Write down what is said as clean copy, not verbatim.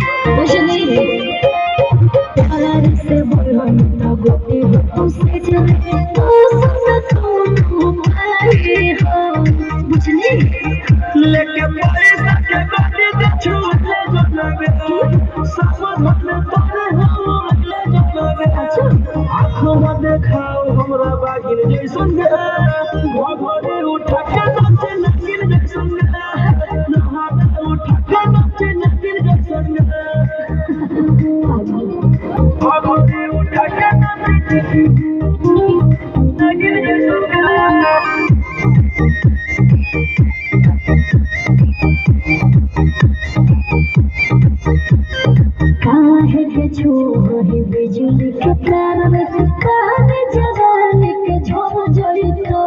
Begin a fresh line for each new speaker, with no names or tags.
बुझली प्यार से बोलो ना गोरी हो तुझसे चले तो सब तू पाए हो बुझली
लेके पैसा के गाड़ी दे छूले जलवे सावधान तोरे हो ले जलवे आँखों में देखाओ हमरा बागिन जैसन गे घोड़े उठा के नाचे नगिन जैसन गे नहा उठा के नाचे नगिन जैसन गे घोड़े उठा के नाचे नगिन जैसन गे
काहे के छोरी बिजली के तार में काहे जवानी के झोर जड़ी तो